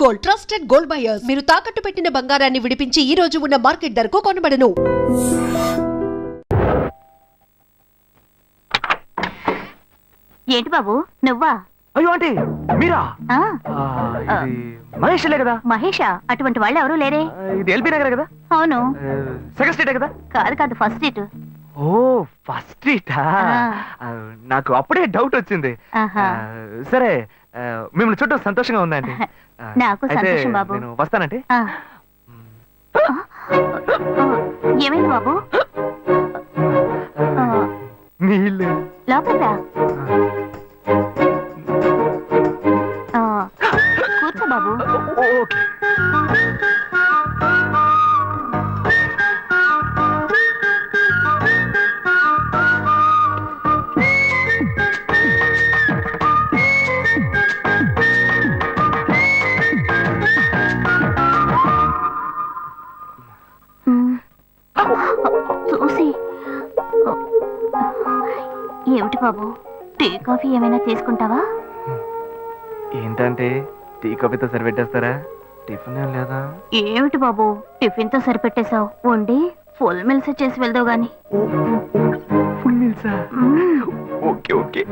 Gold, trusted gold buyers. మీరు తాకట్టు పెట్టిన బంగారాన్ని విడిపించి ఈ రోజు ఉన్న మార్కెట్ ధరకు కొనబడను. ఏంటి బాబు నువ్వా? అయ్యో ఆంటీ మీరా? ఇది మహేష్లే కదా? మహేషా? అటువంటి వాళ్ళు ఎవరూ లేరే. ఇది ఎల్బీ నగర్ కదా? అవును. సెకండ్ స్ట్రీట్ కదా? కాదు ఫస్ట్ స్ట్రీట్. ఓ ఫస్ట్ స్ట్రీటా? నాకు అప్పుడే డౌట్ వచ్చింది. సరే మిమ్మల్ని చుట్టూ సంతోషంగా ఉందండి. నాకు సంతోషం బాబు. నేను వస్తానండి. ఏమైంది బాబు? నీళ్ళు లోపలికి రా. కూర్చో బాబు. ఓకే. చూసి ఏమిటి బాబు, టీ కాఫీ ఏమైనా తీసుకుంటావా? ఏంటంటే టీ కాఫీతో సరిపెట్టేస్తారా? టిఫిన్ ఏం లేదా? ఏమిటి బాబు టిఫిన్ తో సరిపెట్టేశావు? వండి ఫుల్ మిల్స్ చేసి వెళ్దావు గాని. ఫుల్ మిల్సా? ఓకే ఓకే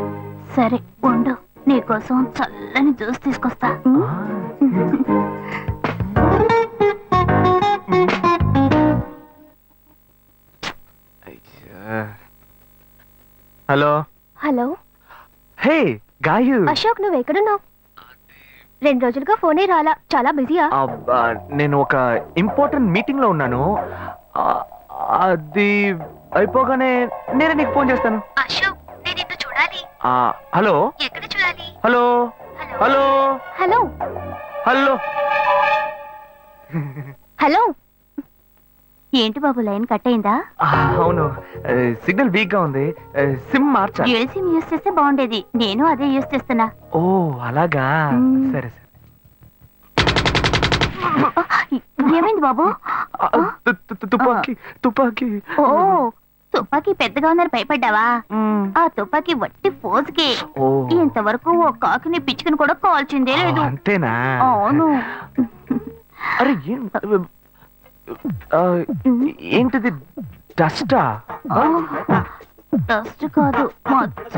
సరే వండు, నీకోసం చల్లని జ్యూస్ తీసుకొస్తా. Hello hello. Hey Gayu. Ashok నువ్వు ఎక్కడున్నావు? 2 రోజులుగా ఫోనే రాలా, చాలా బిజీయా? నేను ఒక ఇంపార్టెంట్ మీటింగ్ లో ఉన్నాను. అది అయిపోగానే నేనే నీకు ఫోన్ చేస్తాను. అశోక్ నేను నిన్ను చూడాలి. హలో. ఎక్కడ చూడాలి? Hello hello hello hello hello. ఏంటి బాబు లైన్ కట్ అయిందా? అవును, సిగ్నల్ వీక్ గా ఉంది. సిమ్ మార్చా. డ్యూయల్ సిమ్ యూస్ చేస్తే బాగుండేది, నేను అదే యూస్ చేస్తున్నా. ఓ అలాగా, సరే సరే. ఏమైంది బాబు? తుపాకీ తుపాకీ. ఓ తుపాకీ పెద్దగా ఉందని భయపడ్డావా? ఆ తుపాకీ వట్టి ఫోజుకే. ఇంతవరకు ఓ కాకిని పిచ్చుకుని కూడా కాల్చిందే లేదు. అంతేనా? అవును. అరే ఏంటిది? డస్టా? డస్ట్ కాదు, మచ్చ.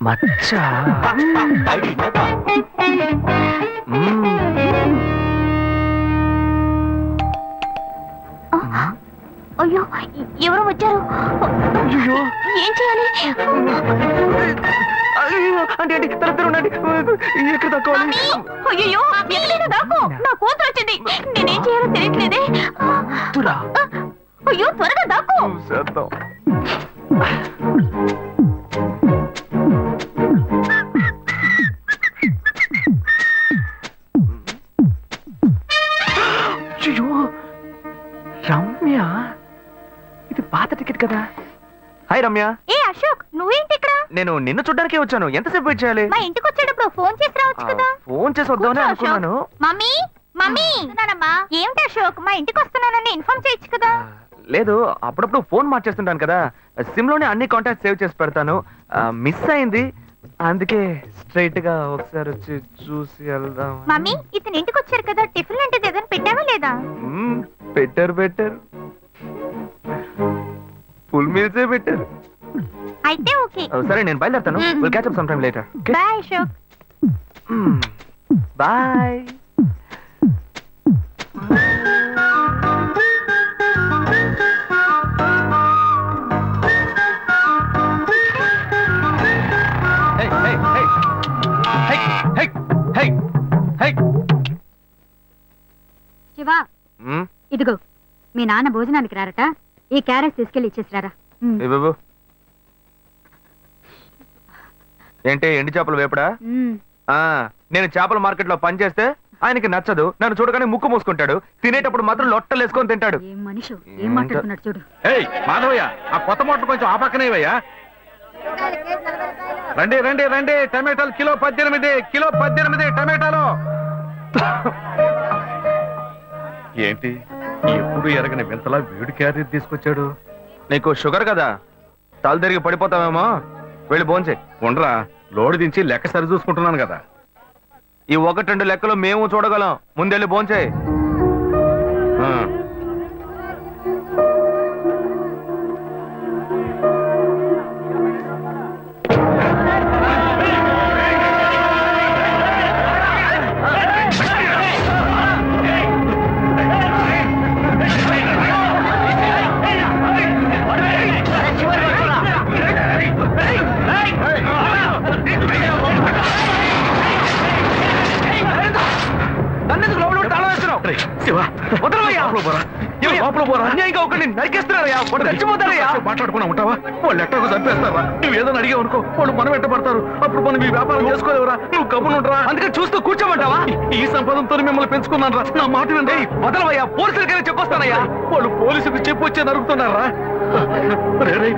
మచ్చ? అయ్యో ఎవరో వచ్చారు. ఏం చేయాలి? అంటే తరగతి ఎక్కడ తక్కువాలి? అయ్యో ఎక్కడైనా దాకో, నా కూతురు వచ్చింది. నేనేం చేయాలో తెలియట్లేదే. అయ్యో త్వరగా దాకో. రమ్య, ఇది పాత టికెట్ కదా? హాయ్ రమ్య. ఏ అశోక్ నువ్వేంటి ఇక్కడ? నేను నిన్ను చూడ్డానికే వచ్చాను. ఎంతసేపు వెయిట్ చేయాలి? మా ఇంటికి వచ్చేటప్పుడు ఫోన్ చేసి రావచ్చు కదా. ఫోన్ చేసి వద్దామని అనుకున్నాను. మమ్మీ మమ్మీ ఏమిటి అశోక్ మా ఇంటికి వస్తున్నానని ఇన్ఫార్మ్ చేయొచ్చు కదా. లేదు, అప్పుడప్పుడు ఫోన్ మార్చేస్తుంటాను కదా, సిమ్ లోనే అన్ని కాంటాక్ట్ సేవ్ చేసి పెడతాను. మిస్ అయింది, అందుకే స్ట్రైట్ గా ఒకసారి వచ్చి చూసి వెళ్దాం. మమ్మీ ఇతను ఇంటికి వచ్చారు కదా, టిఫిన్ లాంటిది ఏదైనా పెట్టావా లేదా? బెటర్ ఫుల్ మీల్సే బెటర్. అయితే ఓకే. సరే నేను బయలుదేరుతాను. Will catch up some time later. Bye Ashok. Bye. Shiva ఇదిగో మీ నాన్న భోజనానికి రారట, ఈ క్యారెట్ తీసుకెళ్లి ఇచ్చేసిరారా. ఏంటి ఎండి చేపలు వేపడా? నేను చేపల మార్కెట్ లో పనిచేస్తే ఆయనకి నచ్చదు. నన్ను చూడగానే ముక్కు మూసుకుంటాడు. తినేటప్పుడు మాత్రం లొట్టలు వేసుకొని తింటాడు. ఏం మనిషి ఏం మాట్లాడుతున్నాడు చూడు. మాధవయ్య, ఆ కొత్త మోటార్ కొంచెం ఆపక్కనేవయ్యా. రండి రండి రండి, టమాటాలు కిలో 18 టమాటాలు. ఏంటి ఎప్పుడు ఎరగని వింతలా వేడి క్యారెట్ తీసుకొచ్చాడు? నీకు షుగర్ కదా, తల తిరిగి పడిపోతావేమో. వెళ్ళి భోంచే. ఉండరా, లోడు దించి లెక్క సరి చూసుకుంటున్నాను కదా. ఈ 1-2 లెక్కలు మేము చూడగలం. ముందెళ్ళి భోంచేయి. మాట్లాడుకున్నా ఉంటావా? వాళ్ళు ఎట్టకు చంపేస్తారా? నువ్వు ఏదైనా అడిగావు అనుకో, వాళ్ళు మనం ఎట్టబడతారు. అప్పుడు మనం ఈ వ్యాపారం చేసుకోలేవరా? నువ్వు గమ్మునుంటరా? అందుకని చూస్తూ కూర్చోమంటావా? ఈ సంపాదంతో మిమ్మల్ని పెంచుకున్నాను రా. నా మాట వినండి. వదలవయ్యా, పోలీసులకైనా చెప్పొస్తానయ్యా. వాళ్ళు పోలీసులకు చెప్పొచ్చే నరుగుతున్నారా?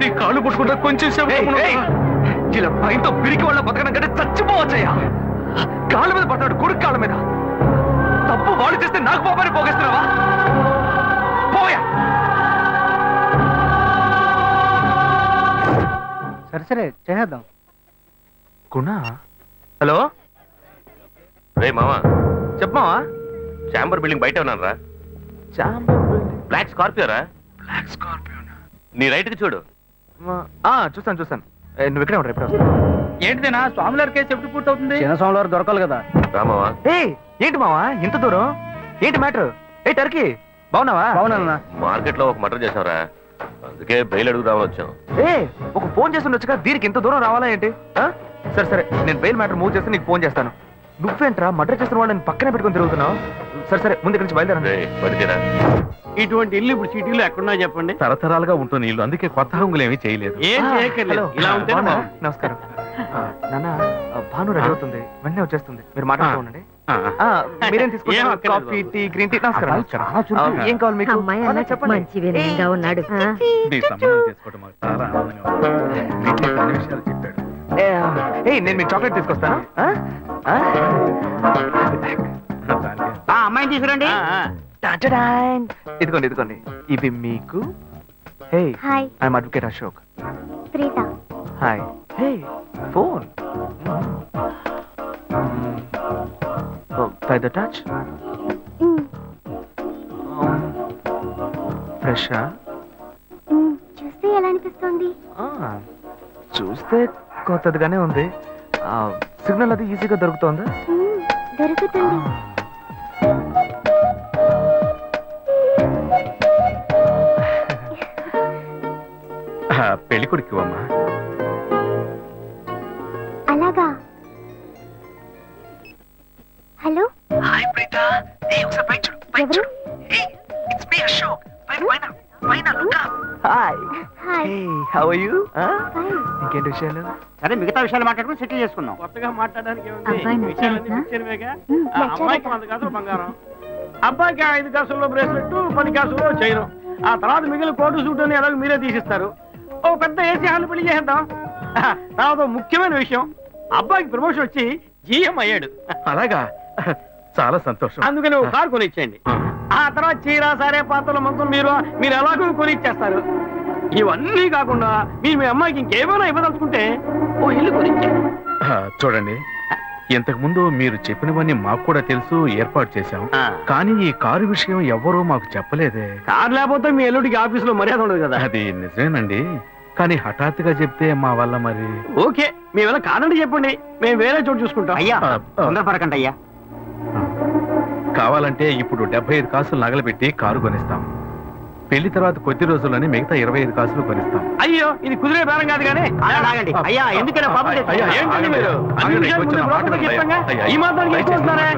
నీ కాళ్ళు పుట్టుకుంటా కొంచెం సేపు గమ్మునుండరా? ఇలా భయంతో పిరికి వాళ్ళ బతకడం కంటే చచ్చిపోవచ్చయ్యా. కాళ్ళ మీద పడ్డాడు, కొడుకు కాళ్ళ మీద. తప్పు వాళ్ళు చేస్తే నాకు పాపాన్ని పోగేస్తున్నావా? పోయా. సరే చేద్దాం. గుణ, హలో. రే మామా, చెప్పమావా? చాంబర్ బిల్డింగ్ బయట ఉన్నాను రా. బ్లాక్ స్కార్పియో రా. Black Scorpio. నీ రైట్ కి చూడు. చూస్తాను. నువ్వు ఇక్కడే ఉంటావు, ఎప్పుడు వస్తావు? ఏంటిదేనా స్వామివారి కేసు ఎప్పుడు పూర్తవుతుంది? చిన్న స్వామివారు దొరకాలి కదా. రా మావా. ఏంటి మావా ఇంత దూరం? ఏంటి మ్యాటర్? టర్కీ బాగున్నావా? బాగున్నా. మార్కెట్ లో ఒక మర్డర్ చేసావురా, అందుకే బెయిల్ అడుగుదామని వచ్చాం. ఒక ఫోన్ చేసి ఉండొచ్చుగా, దీనికి ఇంత దూరం రావాలా ఏంటి? సరే నేను బెయిల్ మ్యాటర్ మూవ్ చేస్తే నీకు ఫోన్ చేస్తాను. నువ్వేంట్రా మర్డర్ చేసిన వాళ్ళని పక్కనే పెట్టుకుని తిరుగుతున్నావు? సరే ముందు ఇక్కడి నుంచి బయలుదేరండి. బయటకేరా. ఇటువంటి ఇల్లు ఇప్పుడు సిటీలో ఎక్కడున్నా చెప్పండి. తరతరాలుగా ఉంటుంది ఇల్లు, అందుకే కొత్త హంగులు ఏమీ చేయలేదు. ఏం చేయక్కర్లేదు. ఇలా ఉంటే నమస్కారం నాన్న. భాను రెడీ అవుతుంది, వెంటనే వచ్చేస్తుంది. మీరు మాట్లాడుకోండి. మీరేం తీసుకుంటారు? Coffee, tea, green tea? నమస్కారం. ఏం కావాలి మీకు? మంచి వినయంగా ఉన్నాడు. నీ సంబంధం చేసుకోవడం మాకు చాలా ఆనందంగా ఉంది. నీకు అన్ని విషయాలు చెప్పాడు. నేను మీకు చాక్లెట్ తీసుకొస్తాను. అమ్మాయిని తీసుకురండి. ఇదిగోండి ఇవి మీకు. Hey, hi, I'm advocate Ashok. Preetha. Hi. Hey, phone. By the touch? Fresh. చూస్తే ఎలా అనిపిస్తుంది? చూస్తే కొత్తదిగానే ఉంది. సిగ్నల్ అది ఈజీగా దొరుకుతోందా? దొరుకుతుంది. పెళ్లి కొడుకు అమ్మా. అలాగా. Hello, hi Preetha. ఒకసారి పైకి చూడు, పైకి ఎవరు? చూడు. It's me Ashok. పైన look up. Hi. Hi. Hey, how are you? Fine. ఇంకేంటి విషయాలు? సరే, మిగతా విషయాలు మాట్లాడుకుని సెటిల్ చేసుకుందాం. కొత్తగా మాట్లాడడానికి అబ్బాయి నచ్చాడా? అమ్మాయికి 100 కాసులు బంగారం, అబ్బాయికి 5 కాసుల్లో బ్రేస్లెట్, 10 కాసుల్లో చైన్. ఆ తర్వాత మిగిలిన కోటు సూట్ అని ఎలాగో మీరే తీసిస్తారు. ఓ పెద్ద ఏసీ హాల్ పెళ్లి చేద్దాం. తర్వాత ముఖ్యమైన విషయం, అబ్బాయికి ప్రమోషన్ వచ్చి జీఎం అయ్యాడు. అలాగా, చాలా సంతోషం. అందుకని ఒక కారు కొనిచ్చేయండి. ఆ తర్వాత చీర, సరే, పాత్రలు, మంతులు మీరు ఎలాగో కొనిచ్చేస్తారు. ఇవన్నీ కాకుండా మీ అమ్మాయికి ఇంకేమైనా ఇవ్వదలుచుకుంటే ఓ ఇల్లు కొనిచ్చేయండి. చూడండి, ఇంతకు ముందు మీరు చెప్పినవన్నీ మాకు కూడా తెలుసు, ఏర్పాటు చేశాం. కానీ ఈ కారు విషయం ఎవ్వరూ మాకు చెప్పలేదే. కారు లేకపోతే మీ ఎల్లుడికి ఆఫీసులో మర్యాద ఉండదు కదా. అది నిజమేనండి, కానీ హఠాత్తుగా చెప్తే మా వల్ల మరి. ఓకే, మీ వల్ల కాదండి చెప్పండి, మేము వేరే చోటు చూసుకుంటాం. అయ్యా, తొందరపడకండి అయ్యా. కావాలంటే ఇప్పుడు 75 కాసులు నగలబెట్టి కారు కొనిస్తాం. పెళ్లి తర్వాత కొద్ది రోజుల్లోనే మిగతా 25 కాసులు కొనిస్తాం. అయ్యో, ఇది కుదిరే బేరం కాదు కానీ. అయ్యా, ఎందుకైనా పాపం అయ్యా, ఏంటండి మీరు? అన్ని విషయాలు ముందు బ్రోకర్కి చెప్పంగా, ఈ మాత్రానికి ఎక్కువ వస్తున్నారే?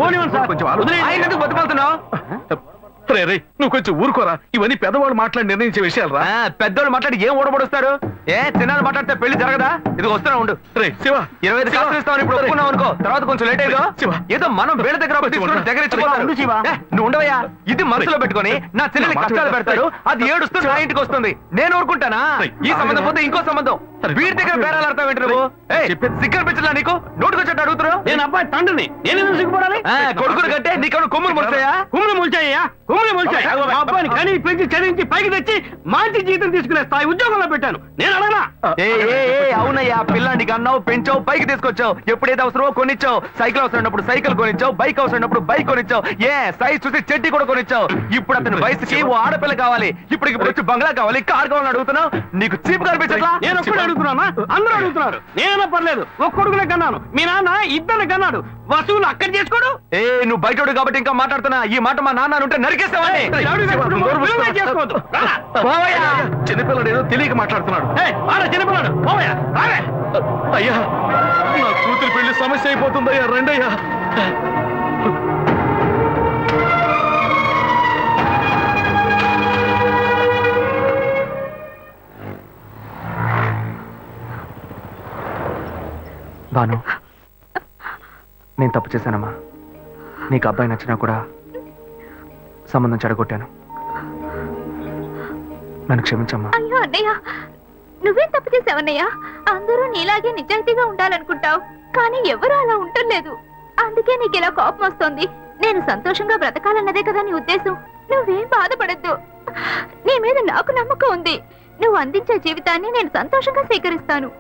పోనివ్వండి సార్. కొంచెం ఆలోచించండి. ఆయన ఎందుకు బతుకుతున్నావు? రే, నువ్వు కొంచెం ఊరుకోరా. ఇవన్నీ పెద్దవాళ్ళు మాట్లాడి నిర్ణయించే విషయాలు రా. పెద్దోళ్ళు మాట్లాడి ఏం ఓడబడుస్తారు? చిన్నాళ్ళు మాట్లాడితే పెళ్లి జరగదా? ఇది వస్తున్నా ఉండు. రే శివ, 25 కాసులు ఇస్తామని ఇప్పుడు ఒప్పుకున్నావు అనుకో, తర్వాత కొంచెం లేట్ అయ్యో. శివ. ఏదో మనం వేళ దగ్గర దగ్గర ఉండు శివ. నువ్వు ఉండవయ్యా. ఇది మనసులో పెట్టుకొని నా చెల్లెలి కష్టాలు పెడతాడు, అది ఏడుస్తుంది నా ఇంటికి వస్తుంది. నేను ఊరుకుంటానా? ఈ సంబంధం పోతే ఇంకో సంబంధం. వీడి దగ్గర బేరాలు ఆడతావు ఏంటి నువ్వు? సిగ్గర్ పిచ్చలా నీకు? నోటుకొచ్చేట్టు అడుగుతున్నావు. నేను అబ్బాయి తండ్రిని, నేను ఎందుకు సిగ్గుపడాలి? కొడుకులు కంటే నీకు కొమ్ములు ముడతాయా? కుమ్ములు ముల్చాయ్యా, కుమ్ములు బాగానే వచ్చాయి. మా అబ్బాయిని కానీ పెంచి చదివించి పైకి తెచ్చి మంచి జీతం తీసుకునే స్థాయి ఉద్యోగంలో పెట్టాను. నేను అడగనా? అవునయ్యా, పిల్లాడికి అన్నావు, పెంచావు, పైకి తీసుకొచ్చావు. ఎప్పుడైతే అవసరమో కొనిచ్చావు. సైకిల్ అవసరం ఉన్నప్పుడు సైకిల్ కొనిచ్చావు, బైక్ అవసరం ఉన్నప్పుడు బైక్ కొనిచ్చావు. సైజ్ చూసి చెడ్డి కూడా కొనిచ్చావు. ఇప్పుడు అతని వయసుకి ఓ ఆడపిల్ల కావాలి. ఇప్పుడు వచ్చి బంగ్లా కావాలి, కార్ కావాలని అడుగుతున్నావు. నీకు చీప్ కనిపించట్లా? నేను ఒక్కడే అడుగుతున్నానా? అందరూ అడుగుతున్నారు. నేనైనా పర్లేదు, ఒక్క కొడుకునే కన్నాను. మీ నాన్న ఇద్దరు కన్నాడు. వసూలు అక్కడ చేసుకోడు. నువ్వు బయటోడు కాబట్టి ఇంకా మాట్లాడుతున్నా. ఈ మాట మా నాన్న ఉంటే నరికేస్తావని. చేసుకోవద్దు. చిన్నపిల్లడు ఏదో తెలియక మాట్లాడుతున్నాడు. చిన్నపిల్లాడు పోవయ్యా, రావే. అయ్యా, నా కూతురు పెళ్లి సమస్య అయిపోతుందయ్యా, రండయ్యా. భాను, నేను తప్పు చేశానమ్మా. నీకు అబ్బాయి నచ్చినా కూడా సంబంధం చెడగొట్టాను. నన్ను క్షమించమ్మా. అయ్యో అన్నయ్య, నువ్వేం తప్పు చేసావన్నయ్య? అందరూ నీలాగే నిజాయితీగా ఉండాలనుకుంటావు, కానీ ఎవరు అలా ఉండలేదు. అందుకే నీకు ఇలా కోపం వస్తుంది. నేను సంతోషంగా బ్రతకాలన్నదే కదా నీ ఉద్దేశం. నువ్వేం బాధపడద్దు. నీ మీద నాకు నమ్మకం ఉంది. నువ్వు అందించే జీవితాన్ని నేను సంతోషంగా స్వీకరిస్తాను.